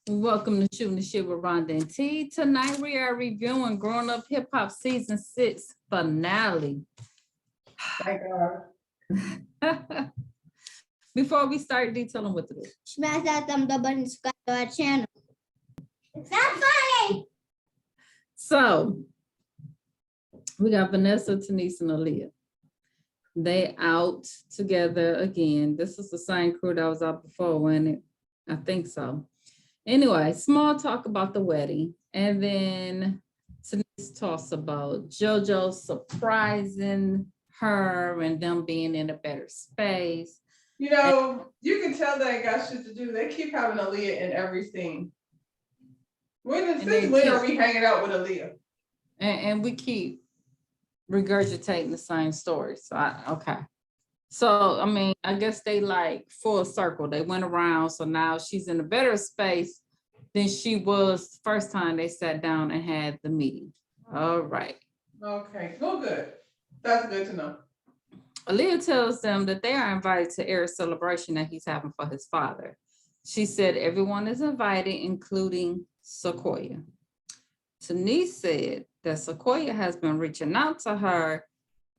Welcome to Shooting the Shit with Rhonda and T. Tonight we are reviewing Growing Up Hip Hop Season 6 finale. Thank God. Before we start detailing what to do. Smash that thumbs up button, subscribe to our channel. It's not funny. So we got Vanessa, Tanise, and Aaliyah. They out together again. This is the same crew that was out before, wasn't it? I think so. Anyway, small talk about the wedding. And then Tanise talks about JoJo surprising her and them being in a better space. You know, you can tell they ain't got shit to do. They keep having Aaliyah in every scene. Since when are we hanging out with Aaliyah? And we keep regurgitating the same story. So, okay. So, I mean, I guess they like full circle. They went around. So now she's in a better space than she was first time they sat down and had the meeting. All right. Okay, well, good. That's good to know. Aaliyah tells them that they are invited to Eric's celebration that he's having for his father. She said everyone is invited, including Sequoia. Tanise said that Sequoia has been reaching out to her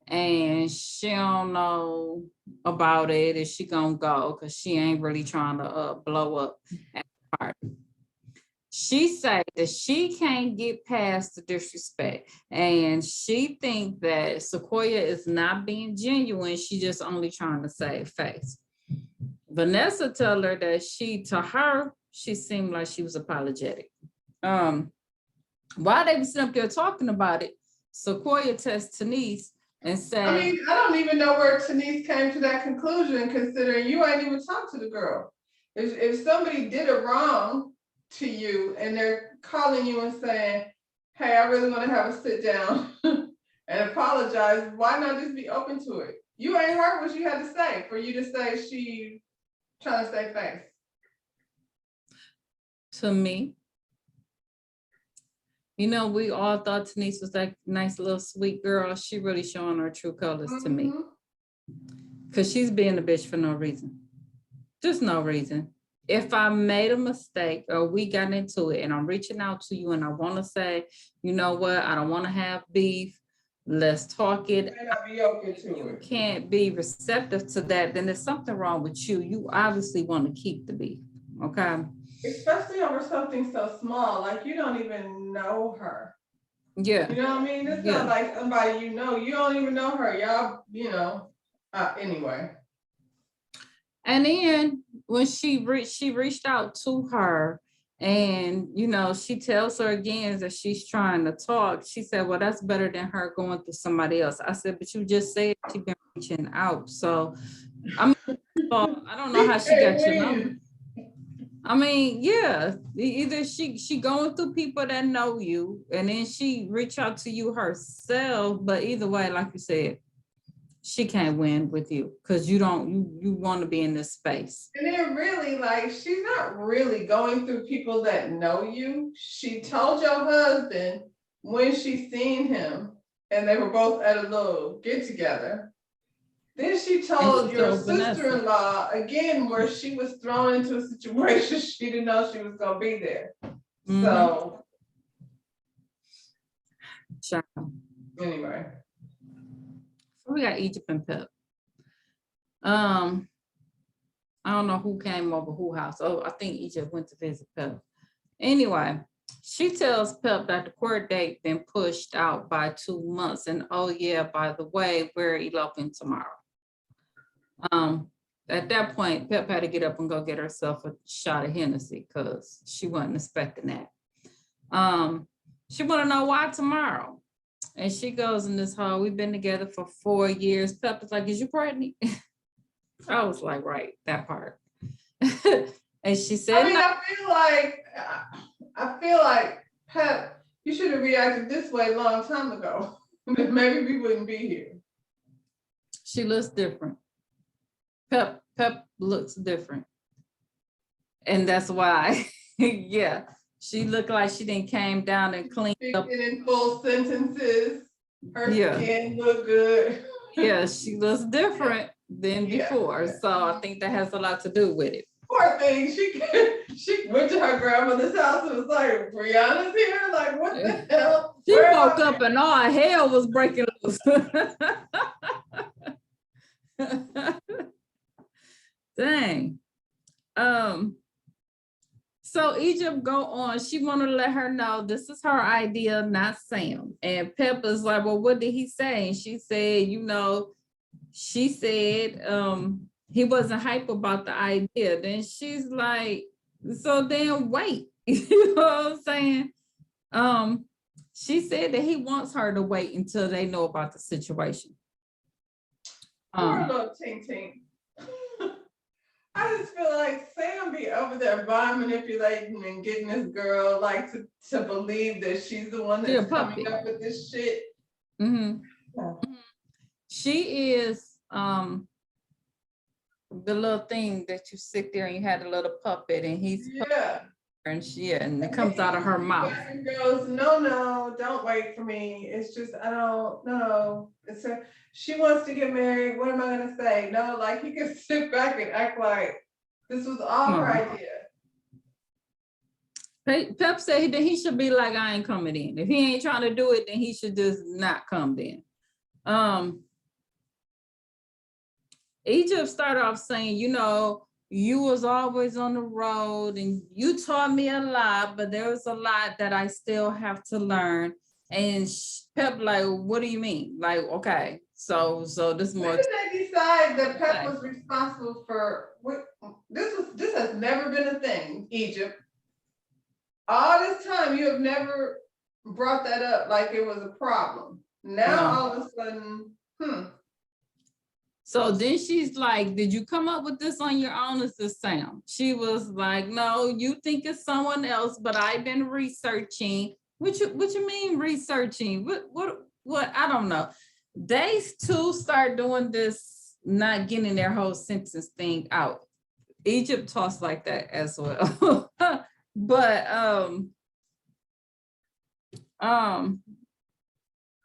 and she don't know about it. Is she gonna go? Because she ain't really trying to blow up at the party. She said that she can't get past the disrespect and she think that Sequoia is not being genuine. She just only trying to save face. Vanessa told her that to her, she seemed like she was apologetic. While they were sitting up there talking about it, Sequoia texted Tanise and said, I mean, I don't even know where Tanise came to that conclusion, considering you ain't even talked to the girl. If somebody did it wrong to you and they're calling you and saying, hey, I really want to have a sit down and apologize, why not just be open to it? You ain't heard what she had to say for you to say she trying to save face. To me, you know, we all thought Tanise was that nice little sweet girl. She really showing her true colors to me. Because she's being a bitch for no reason. Just no reason. If I made a mistake or we got into it and I'm reaching out to you and I want to say, you know what, I don't want to have beef. Let's talk it. You may not be open to You it. can't be receptive to that. Then there's something wrong with you. You obviously want to keep the beef. Okay. Especially over something so small, like you don't even know her. Yeah. You know what I mean? It's not like somebody you know. You don't even know her. Y'all, anyway. And then when she reached out to her and, she tells her again that she's trying to talk. She said, well, that's better than her going through somebody else. I said, but you just said she's been reaching out. So, I don't know how she got your number. I mean, yeah, either she going through people that know you and then she reach out to you herself. But either way, like you said, she can't win with you because you want to be in this space. And then really, like, she's not really going through people that know you. She told your husband when she seen him and they were both at a little get together. Then she told your sister-in-law again where she was thrown into a situation she didn't know she was gonna be there. Mm-hmm. So anyway. So we got Egypt and Pep. I don't know who came over who house. Oh, I think Egypt went to visit Pep. Anyway, she tells Pep that the court date been pushed out by 2 months. And oh yeah, by the way, we're eloping tomorrow. At that point, Pep had to get up and go get herself a shot of Hennessy because she wasn't expecting that. She want to know why tomorrow. And she goes in this hall, we've been together for 4 years. Pep was like, is you pregnant? I was like, right, that part. And she said, I mean, I feel like Pep, you should have reacted this way a long time ago. Maybe we wouldn't be here. She looks different. Pep looks different. And that's why, yeah, she looked like she didn't came down and cleaned up. In full sentences. Her skin looked good. Yeah, she looks different than before. So I think that has a lot to do with it. Poor thing. She went to her grandmother's house and was like, Brianna's here? Like, what the hell? She Where woke am I?" up and all hell was breaking loose. Dang. So Egypt go on. She want to let her know this is her idea, not Sam. And Pepper's like, well, what did he say? And she said, she said he wasn't hype about the idea. Then she's like, so then wait. You know what I'm saying? She said that he wants her to wait until they know about the situation. Poor little Ting Ting. I just feel like Sam be over there mind manipulating and getting this girl like to believe that she's the one She a that's coming puppy. up with this shit. Mhm. Yeah. She is the little thing that you sit there and you had a little puppet and he's Yeah. and and it comes out of her mouth. And goes, no, don't wait for me. It's just I don't know. She wants to get married. What am I gonna say? No, like he can sit back and act like this was all her idea. Pep said that he should be like, I ain't coming in. If he ain't trying to do it, then he should just not come in. Egypt started off saying, you was always on the road and you taught me a lot, but there was a lot that I still have to learn. And Pep like, what do you mean? Like, okay, so this more. When did they decide that Pep was responsible for this has never been a thing, Egypt. All this time you have never brought that up like it was a problem. Now all of a sudden, So then she's like, did you come up with this on your own? Is this Sam? She was like, no, you think it's someone else, but I've been researching. What you mean researching? What? I don't know. They two start doing this, not getting their whole sentence thing out. Egypt talks like that as well. But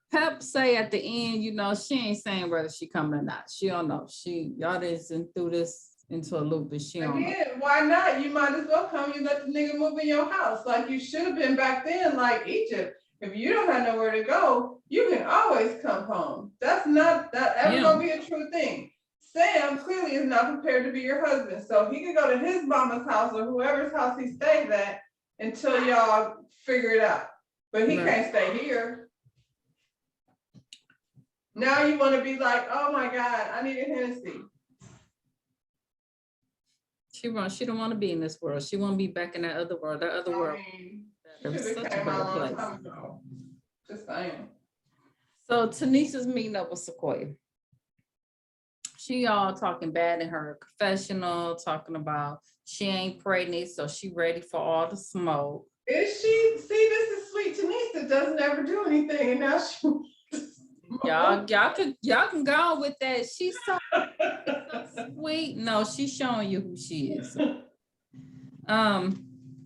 Pep say at the end, she ain't saying whether she coming or not. She don't know. Y'all isn't through this into a loop, but she don't know. Why not? You might as well come. You let the nigga move in your house like you should have been back then, like Egypt. If you don't have nowhere to go, you can always come home. That's not ever gonna be a true thing. Sam clearly is not prepared to be your husband, so he can go to his mama's house or whoever's house he stays at until y'all figure it out. But he can't stay here. Now you want to be like, oh my God, I need a Hennessy. She don't want to be in this world. She want to be back in that other world. That other world. It's such a better place. Just saying. So Tanisha's meeting up with Sequoia. She all talking bad in her confessional, talking about she ain't pregnant, so she ready for all the smoke. Is she? See, this is sweet Tanisha doesn't ever do anything, and now she. Y'all can go on with that. She's so sweet. No, she's showing you who she is.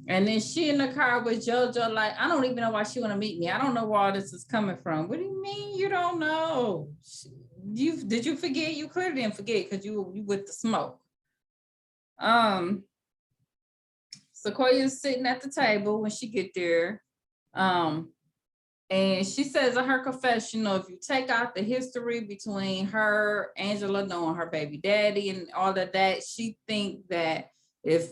And then she in the car with JoJo, like, I don't even know why she want to meet me. I don't know where all this is coming from. What do you mean you don't know? Did you forget? You clearly didn't forget because you with the smoke. Sequoia's sitting at the table when she get there. And she says in her confessional, if you take out the history between her, Angela knowing her baby daddy and all of that, she think that if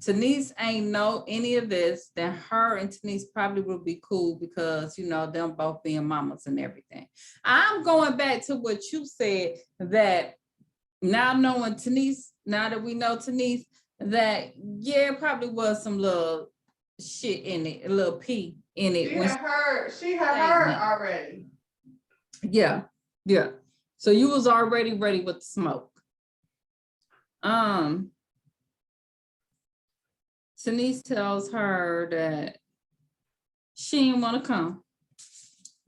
Tanise ain't know any of this, then her and Tanise probably would be cool because, them both being mamas and everything. I'm going back to what you said, that now knowing Tanise, now that we know Tanise, that, probably was some little shit in it, a little pee in it. She had her already. Yeah. So you was already ready with the smoke. Tanise tells her that she didn't want to come,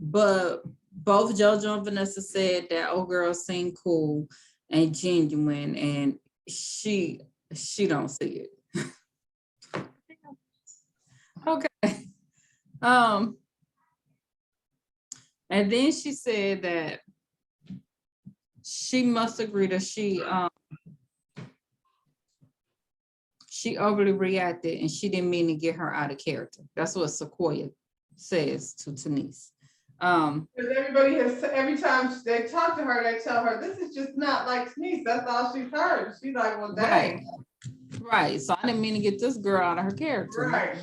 but both JoJo and Vanessa said that old girl seemed cool and genuine, and she don't see it. Okay. And then she said that she must agree that she she overly reacted and she didn't mean to get her out of character. That's what Sequoia says to Tanise. Because everybody has, every time they talk to her, they tell her, this is just not like Denise. That's all she's heard. She's like, well, dang. Right. So I didn't mean to get this girl out of her character. Right.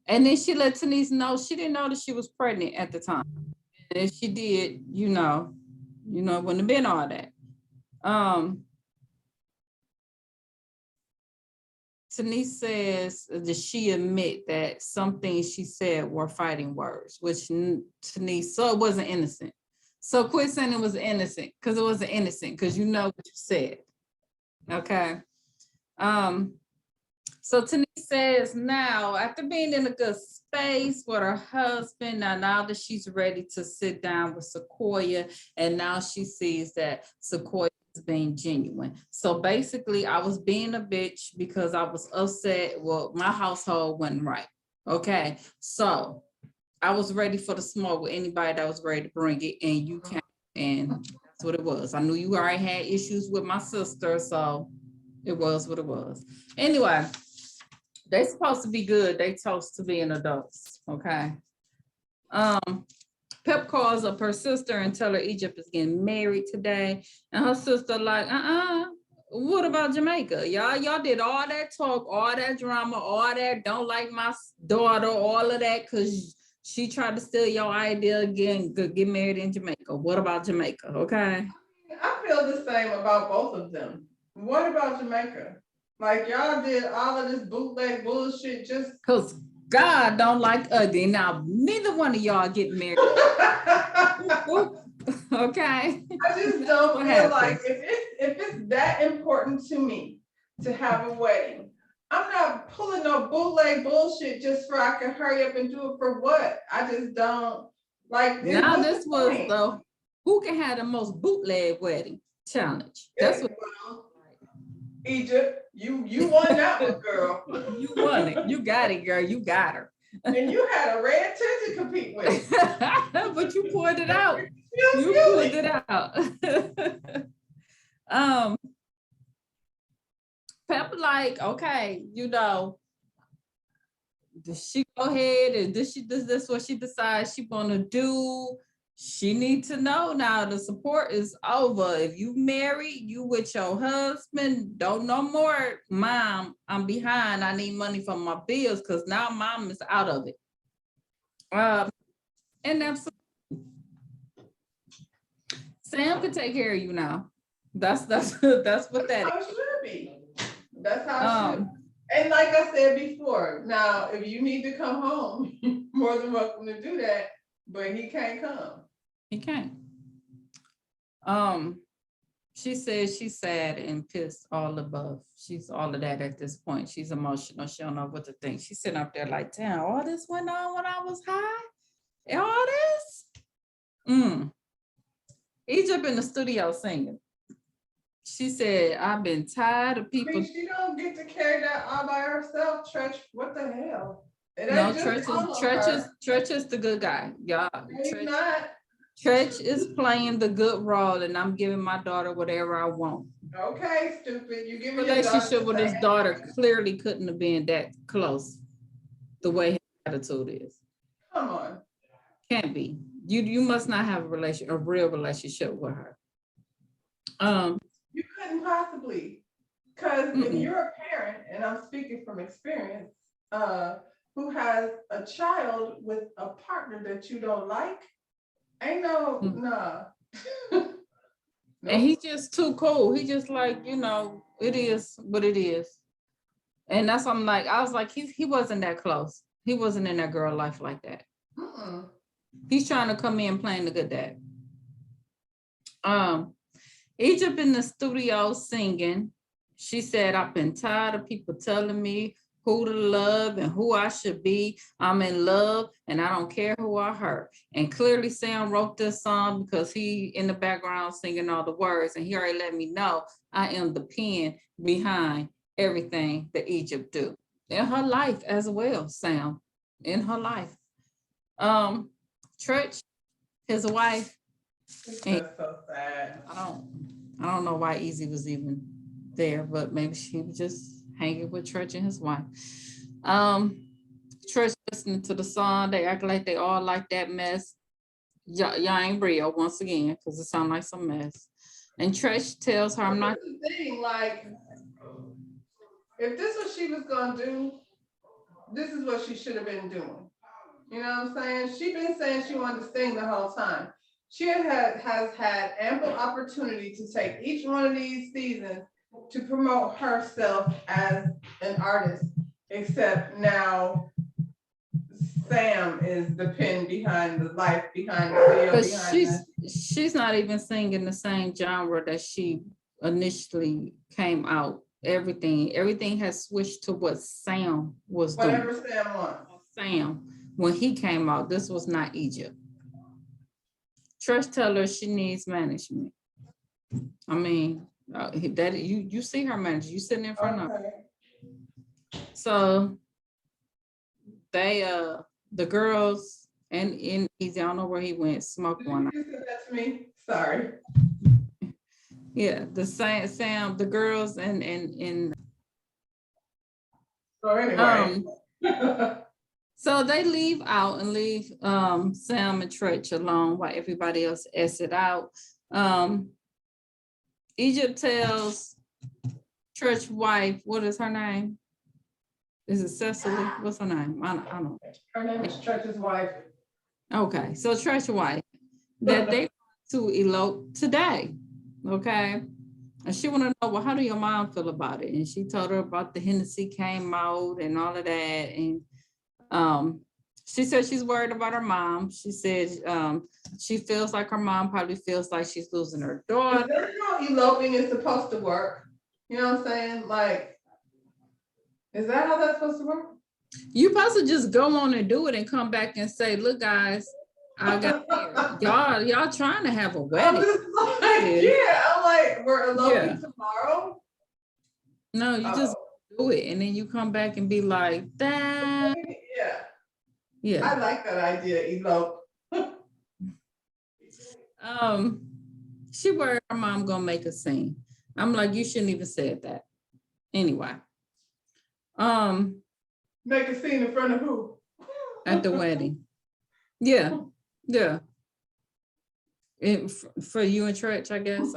And then she let Tanise know she didn't know that she was pregnant at the time. And if she did, you know, it wouldn't have been all that. Tanise says that she admit that some things she said were fighting words, which Tanise, so it wasn't innocent. So quit saying it was innocent, because it wasn't innocent, because you know what you said. Okay. So Tanise says now, after being in a good space with her husband, now that she's ready to sit down with Sequoia, and now she sees that Sequoia is being genuine. So basically, I was being a bitch because I was upset. Well, my household wasn't right. Okay. So I was ready for the smoke with anybody that was ready to bring it, and you can't. And that's what it was. I knew you already had issues with my sister, so it was what it was. Anyway, they supposed to be good. They toast to being adults. Okay. Pep calls up her sister and tell her Egypt is getting married today. And her sister like, what about Jamaica? Y'all did all that talk, all that drama, all that don't like my daughter, all of that, because she tried to steal your idea again, get married in Jamaica. What about Jamaica? Okay. I feel the same about both of them. What about Jamaica? Like, y'all did all of this bootleg bullshit just because God don't like ugly. Now, neither one of y'all get married. Okay. I just don't feel like if it's that important to me to have a wedding, I'm not pulling no bootleg bullshit just for I can hurry up and do it for what? I just don't like. Now this was the who can have the most bootleg wedding challenge. That's what. Egypt, you won that one, girl. You won it. You got it, girl. You got her. And you had a red tent to compete with. But you pulled it out. You pulled it out. Pep like, okay, does she go ahead and this what she decides she wanna do? She needs to know now the support is over. If you married, you with your husband, don't no more, mom, I'm behind. I need money for my bills because now mom is out of it. And that's Sam could take care of you now. That's what that That's how it should be. That's how it should. And like I said before, now if you need to come home, you're more than welcome to do that, but he can't come. He can't. She says she's sad and pissed all above. She's all of that at this point. She's emotional. She don't know what to think. She's sitting up there like, damn, all this went on when I was high? All this? Egypt in the studio singing. She said, I've been tired of people. I mean, she don't get to carry that all by herself, Tretch. What the hell? No, Tretch is the good guy. Y'all. He's not. Tretch is playing the good role, and I'm giving my daughter whatever I want. Okay, stupid. You give me relationship with his daughter clearly couldn't have been that close. The way his attitude is. Come on. Can't be. You must not have a real relationship with her. You couldn't possibly, because if you're a parent, and I'm speaking from experience, who has a child with a partner that you don't like, ain't nah. And he's just too cool. He just like, it is what it is. And that's what I'm like, I was like, he wasn't that close. He wasn't in that girl life like that. He's trying to come in playing the good dad. Egypt in the studio singing. She said, I've been tired of people telling me who to love and who I should be. I'm in love and I don't care who I hurt. And clearly Sam wrote this song because he in the background singing all the words, and he already let me know I am the pen behind everything that Egypt do. In her life as well, Sam, in her life. Tretch, his wife. That's so sad. I don't know why Easy was even there, but maybe she was just hanging with Tretch and his wife. Tretch listening to the song, they act like they all like that mess. Y'all ain't real once again, because it sounds like some mess. And Tretch tells her, I'm not. That's the thing, like, if this was she was gonna do, this is what she should have been doing. You know what I'm saying? She been saying she wanted to sing the whole time. She has had ample opportunity to take each one of these seasons to promote herself as an artist, except now Sam is the pin behind the life, behind the video, But behind she's not even singing the same genre that she initially came out. Everything has switched to what Sam was doing. whatever Sam wants. Sam, when he came out, this was not Egypt. Tretch tell her she needs management. I mean, that you see her manager, you sitting in front of her. Okay. So they the girls and in Easy, I don't know where he went, smoke one. You said that to me. Sorry. Yeah, the Sam, the girls and So anyway. so they leave out and leave Sam and Tretch alone while everybody else exit out. Egypt tells Tretch's wife, what is her name? Is it Cecily? What's her name? I don't know. Her name is Tretch's wife. Okay, so Tretch's wife, that they want to elope today. Okay. And she wanted to know, well, how do your mom feel about it? And she told her about the Hennessy came out and all of that. And she said she's worried about her mom. She said she feels like her mom probably feels like she's losing her daughter. Is that how eloping is supposed to work? You know what I'm saying? Like, is that how that's supposed to work? You supposed to just go on and do it and come back and say, look, guys, I got married. Y'all trying to have a I'm wedding. just like, yeah, I'm like, we're eloping Yeah. tomorrow. No, you just do it. And then you come back and be like, that. Yeah, Yeah. I like that idea, elope. She worried her mom gonna make a scene. I'm like, you shouldn't even said that. Anyway. Make a scene in front of who? At the wedding. Yeah. For you and Tretch, I guess.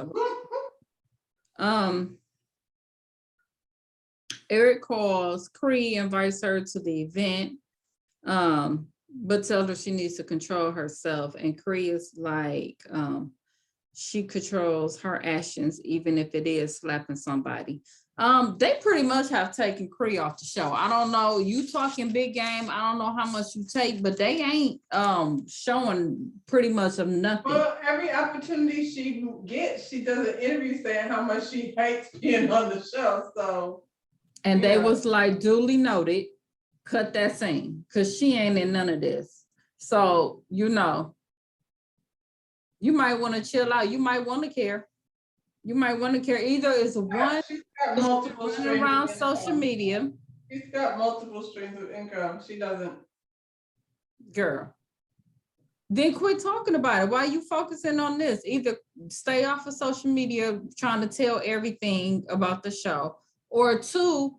Eric calls Cree, invites her to the event, but tells her she needs to control herself. And Cree is like, she controls her actions, even if it is slapping somebody. They pretty much have taken Cree off the show. I don't know, you talking big game, I don't know how much you take, but they ain't showing pretty much of nothing. Well, every opportunity she gets, she does an interview saying how much she hates being on the show. So, And they yeah. was like, duly noted, cut that scene, because she ain't in none of this. So, you know, you might want to chill out. You might want to care. You might want to care. Either it's one she's got multiple running streams around of social income. media, She's got multiple streams of income. She doesn't. girl. Then quit talking about it. Why are you focusing on this? Either stay off of social media trying to tell everything about the show, or two,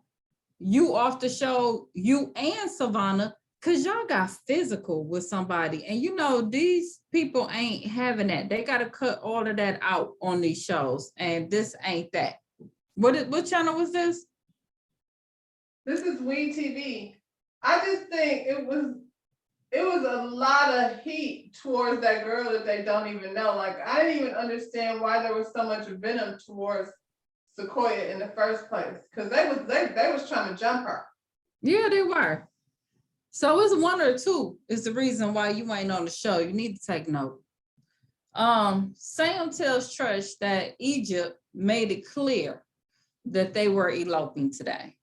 you off the show, you and Savannah, because y'all got physical with somebody. And you know, these people ain't having that. They got to cut all of that out on these shows. And this ain't that. What channel was this? This is We TV. I just think it was a lot of heat towards that girl that they don't even know. Like, I didn't even understand why there was so much venom towards Sequoia in the first place, because they was trying to jump her. Yeah, they were. So it's one or two is the reason why you ain't on the show. You need to take note. Sam tells Tretch that Egypt made it clear that they were eloping today.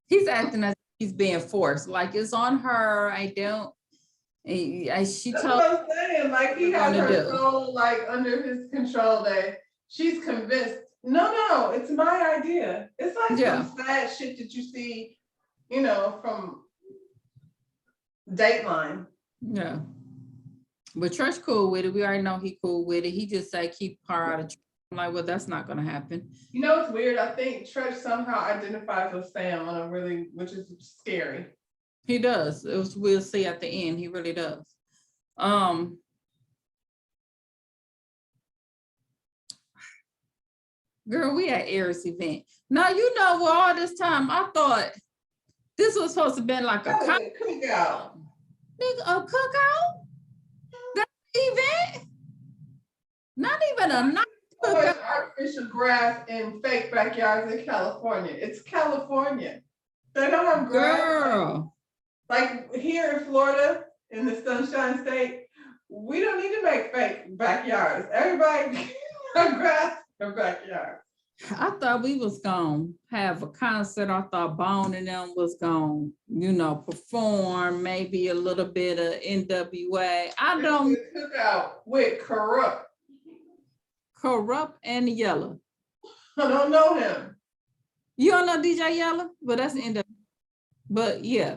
He's acting as if he's being forced, like it's on her. She That's told. what I'm saying. Like, he has Wanna her do. soul like under his control. That she's convinced. No, it's my idea. It's like Yeah. some sad shit that you see, you know, from Dateline. Yeah. But Tretch cool with it. We already know he cool with it. He just say keep her out of trouble I'm like, well, that's not gonna happen. You know, it's weird. I think Tresh somehow identifies with Sam on a really, which is scary. He does. We'll see at the end. He really does. Girl, we at Aries event. Now, you know, for all this time, I thought this was supposed to be like a Cookout. cookout? That event? Not even a nice So cookout. much artificial grass in fake backyards in California. It's California. They don't have grass. Girl. Like here in Florida, in the Sunshine State, we don't need to make fake backyards. Everybody have grass in their backyard. I thought we was gonna have a concert. I thought Bone and them was gonna, you know, perform, maybe a little bit of NWA. I don't. Cookout with Corrupt. Corrupt and Yellow. I don't know him. You don't know DJ Yellow? But that's the end of. But yeah.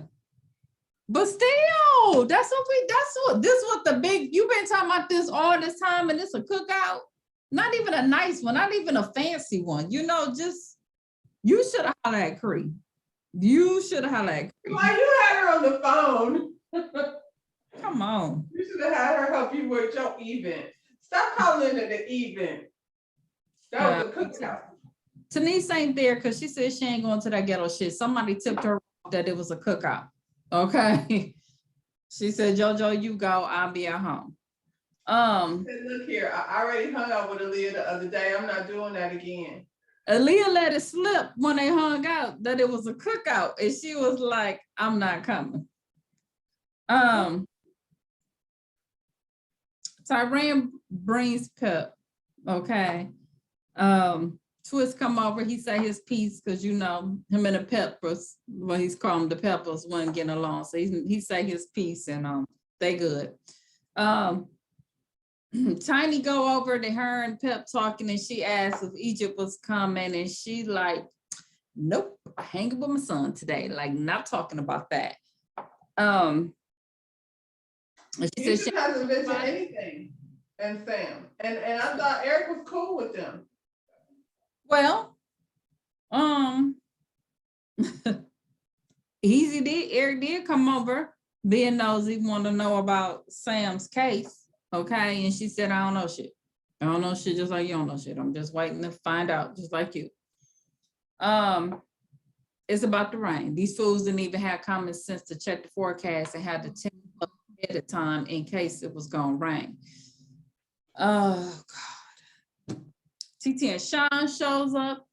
But still, that's what the big, you've been talking about this all this time, and it's a cookout. Not even a nice one, not even a fancy one. You know, just, you should have hollered at Cree. You should have hollered at Cree. Why you had her on the phone? Come on. You should have had her help you with your event. Stop calling it an event. That was a cookout. Denise ain't there because she said she ain't going to that ghetto shit. Somebody tipped her off that it was a cookout. Okay. She said, JoJo, you go, I'll be at home. Said, look here, I already hung out with Aaliyah the other day. I'm not doing that again. Aaliyah let it slip when they hung out that it was a cookout, and she was like, I'm not coming. Tyran brings Pep, okay. Twist come over, he say his piece, because you know, him and the Peppers, well, he's called them the Peppers, wasn't getting along. So he say his piece, and they good. Tiny go over to her and Pep talking, and she asked if Egypt was coming, and she like, nope, hanging with my son today, like not talking about that. She said Egypt hasn't been to anything, and Sam, and I thought Eric was cool with them. Well, Eric did come over, being nosy, want to know about Sam's case. Okay, and she said, I don't know shit. I don't know shit, just like you don't know shit. I'm just waiting to find out, just like you. It's about the rain. These fools didn't even have common sense to check the forecast and had to tell ahead of time in case it was gonna rain. Oh God. TT and Sean shows up.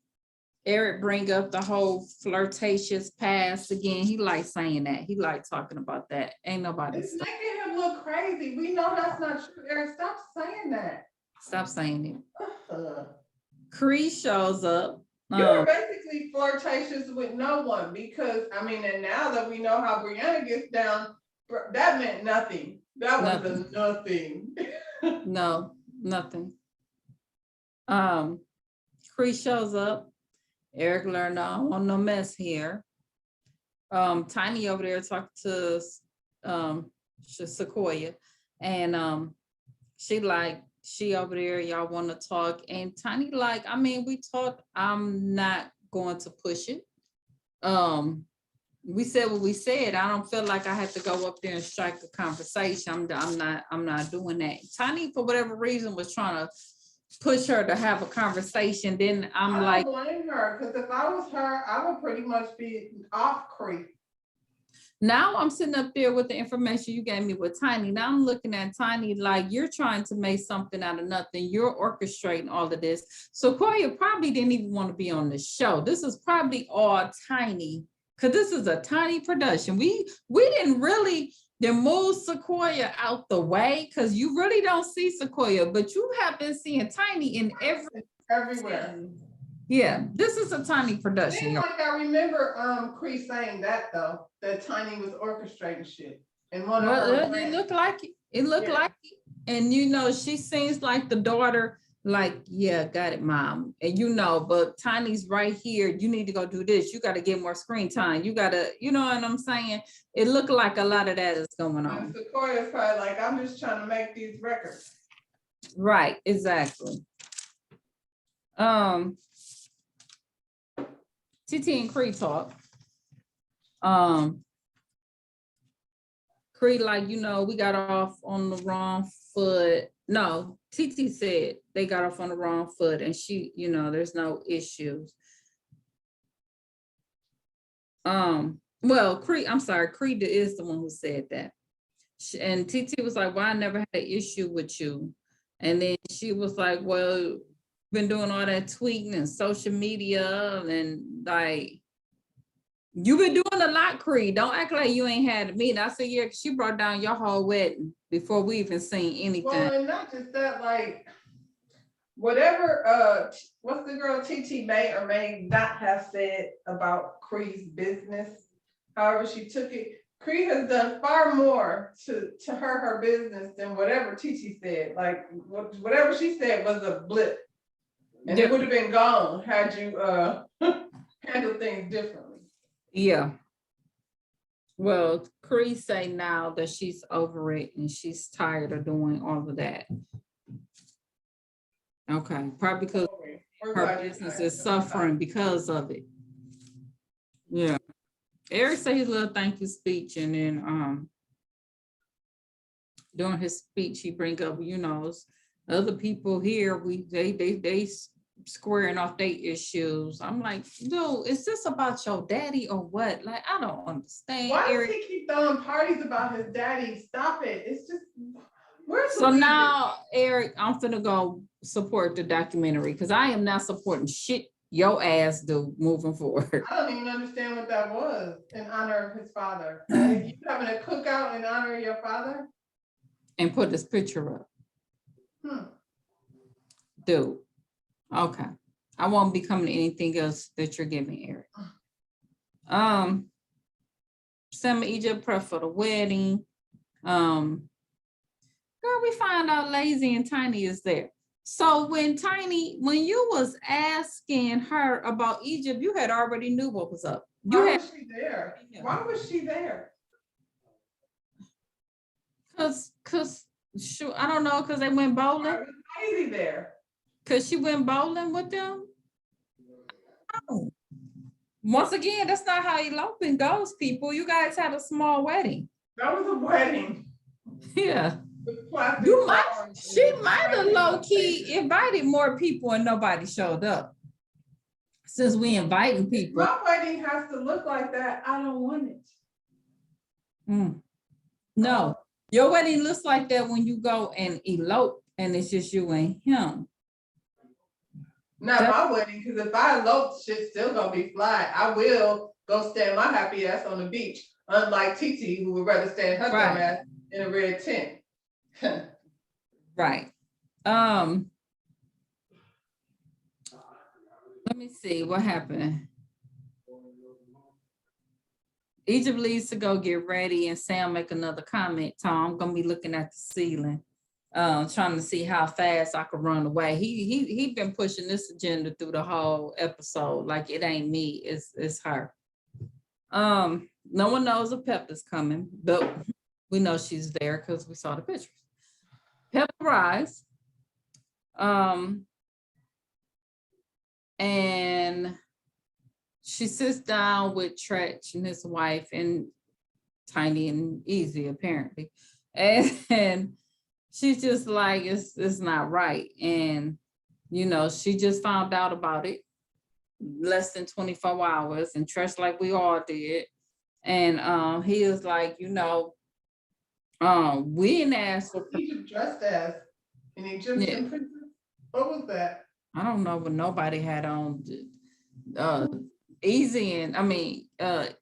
Eric bring up the whole flirtatious past again. He likes saying that. He likes talking about that. Ain't nobody. It's making him look crazy. We know that's not true. Eric, stop saying that. Stop saying it. Cree shows up. You're basically flirtatious with no one because, I mean, and now that we know how Brianna gets down, that meant nothing. That was a nothing. No, nothing. Cree shows up. Eric learned, I don't want no mess here. Tiny over there talking to Sequoia, and she over there, y'all want to talk, and Tiny like, I mean, we talked, I'm not going to push it. We said what we said. I don't feel like I have to go up there and strike a conversation. I'm not doing that. Tiny, for whatever reason, was trying to push her to have a conversation. Then I'm like, I don't blame her, because if I was her, I would pretty much be off Cree. now I'm sitting up there with the information you gave me with Tiny. Now I'm looking at Tiny like you're trying to make something out of nothing. You're orchestrating all of this. So Sequoia probably didn't even want to be on the show. This is probably all Tiny, because this is a Tiny production. We didn't really move Sequoia out the way, because you really don't see Sequoia, but you have been seeing Tiny in Everywhere. Yeah, this is a Tiny production. Seems like I remember Cree saying that though, that Tiny was orchestrating shit. And one of her It looked like it. It looked like it. And you know, she seems like the daughter, like, yeah, got it, mom. And you know, but Tiny's right here. You need to go do this. You got to get more screen time. You got to, you know what I'm saying? It looked like a lot of that is going on. And Sequoia's probably like, I'm just trying to make these records. Right, exactly. TT and Cree talk. Cree, like, you know, we got off on the wrong foot. No, TT said they got off on the wrong foot, and she, you know, there's no issues. Well, Cree, I'm sorry, Cree is the one who said that. And TT was like, well, I never had an issue with you. And then she was like, well, been doing all that tweeting and social media, and like, you've been doing a lot, Cree. Don't act like you ain't had a meeting. I said, yeah, she brought down your whole wedding before we even seen anything. Well, and not just that, like, whatever, what's the girl TT may or may not have said about Cree's business, however she took it, Cree has done far more to her business than whatever TT said. Like, whatever she said was a blip. And it would have been gone had you handled things differently. Yeah. Well, Cree say now that she's over it and she's tired of doing all of that. Okay, probably because her business is suffering because of it. Yeah. Eric said his little thank you speech, and then during his speech he bring up, you know, other people here, they squaring off their issues. I'm like, no, is this about your daddy or what? Like, I don't understand. Why Eric. does he keep throwing parties about his daddy? Stop it. It's just, where's So now, Eric, I'm finna go support the documentary because I am not supporting shit your ass do moving forward. I don't even understand what that was in honor of his father. You having a cookout in honor of your father? And put this picture up. Dude. Okay. I won't be coming to anything else that you're giving, Eric. Sam Egypt prep for the wedding. Girl, we find out Lazy and Tiny is there. So when you was asking her about Egypt, you had already knew what was up. Why was she there? Why was she there? Cause I don't know, cause they went bowling. Why was Lazy there? Cause she went bowling with them. Oh. Once again, that's not how eloping goes, people. You guys had a small wedding. That was a wedding. Yeah. She might have low-key invited more people and nobody showed up. Since we inviting people. My wedding has to look like that. I don't want it. No, your wedding looks like that when you go and elope and it's just you and him. Not my wedding, because if I elope, shit's still gonna be fly. I will go stand my happy ass on the beach, unlike TT, who would rather stand her dumb ass in a red tent. Right. Let me see what happened. Egypt leaves to go get ready, and Sam make another comment. Tom, I'm gonna be looking at the ceiling, trying to see how fast I could run away. He been pushing this agenda through the whole episode. Like, it ain't me, it's her. No one knows if Pepper's coming, but we know she's there because we saw the pictures. Pepper arrives, and she sits down with Tretch and his wife and Tiny and Easy, apparently. And she's just like, it's not right. And, you know, she just found out about it less than 24 hours, and Tretch, like we all did. And he is like, you know, we didn't ask for. Egypt dressed as an Egyptian princess. What was that? I don't know, but nobody had on Easy and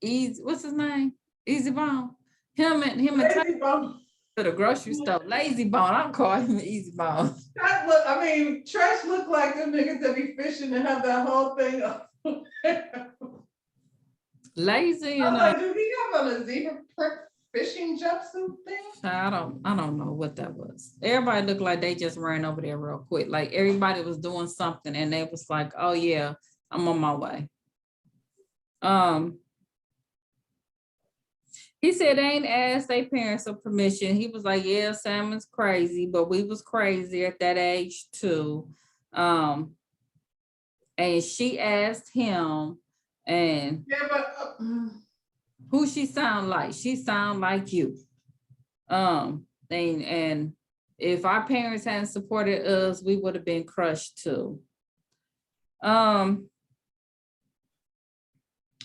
Easy. What's his name? Easy Bone. Him and Lazy Bone. To the grocery store. Lazy Bone. I'm calling him Easy Bone. Tretch looked like them niggas that be fishing and have that whole thing up. Lazy and like, do he have on a zebra print fishing jumpsuit thing? I don't know what that was. Everybody looked like they just ran over there real quick. Like, everybody was doing something and they was like, oh yeah, I'm on my way. He said they ain't asked their parents for permission. He was like, yeah, Salmon's crazy, but we was crazy at that age too. And she asked him, and Yeah, but who she sound like? She sound like you. And if our parents hadn't supported us, we would have been crushed too. Then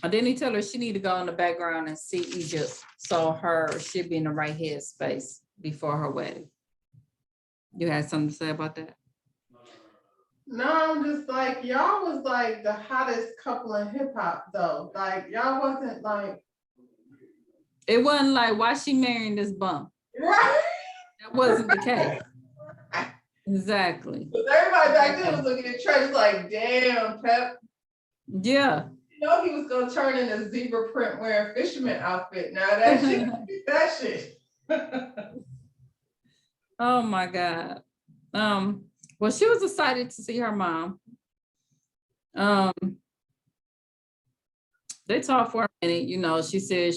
he tell her she need to go in the background and see Egypt, so she'd be in the right headspace before her wedding. You had something to say about that? no, I'm just like, y'all was like the hottest couple in hip hop though. Like y'all wasn't like, It wasn't like, why she marrying this bum? right? That wasn't the case. Exactly. Because everybody back then was looking at Treasure like, damn, Pep. Yeah. You know he was gonna turn in a zebra print wearing fisherman outfit. Now that shit, that shit. Oh my God. Well, she was excited to see her mom. They talked for a minute, you know, she said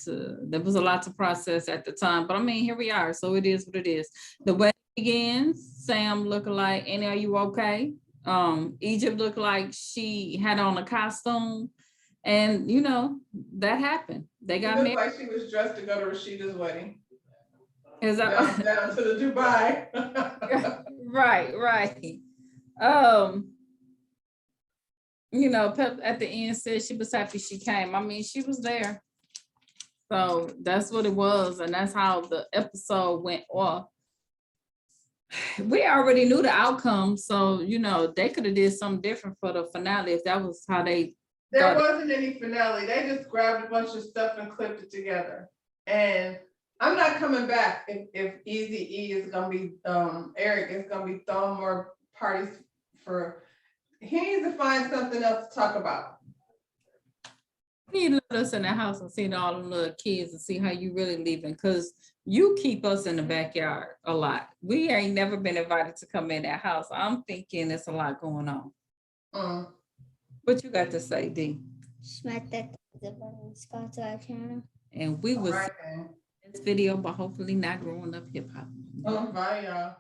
there was a lot to process at the time, but I mean, here we are, so it is what it is. The wedding begins, Sam looked like, Annie, are you okay? Egypt looked like she had on a costume, and you know, that happened. They got It looked married. like she was dressed to go to Rashida's wedding. Is that Down to the Dubai. right. You know, Pep at the end said she was happy she came. I mean, she was there. So that's what it was. And that's how the episode went off. We already knew the outcome. So, you know, they could have did something different for the finale if that was how they. There wasn't any finale. They just grabbed a bunch of stuff and clipped it together. And I'm not coming back if Eazy-E is gonna be Eric is gonna be throwing more parties for. He needs to find something else to talk about. He let us in the house and seen all the little kids and see how you really living, because you keep us in the backyard a lot. We ain't never been invited to come in that house. I'm thinking there's a lot going on. What you got to say, D? Smack that button, subscribe to our channel. And we will see this video, but hopefully not growing up hip hop. Bye, y'all.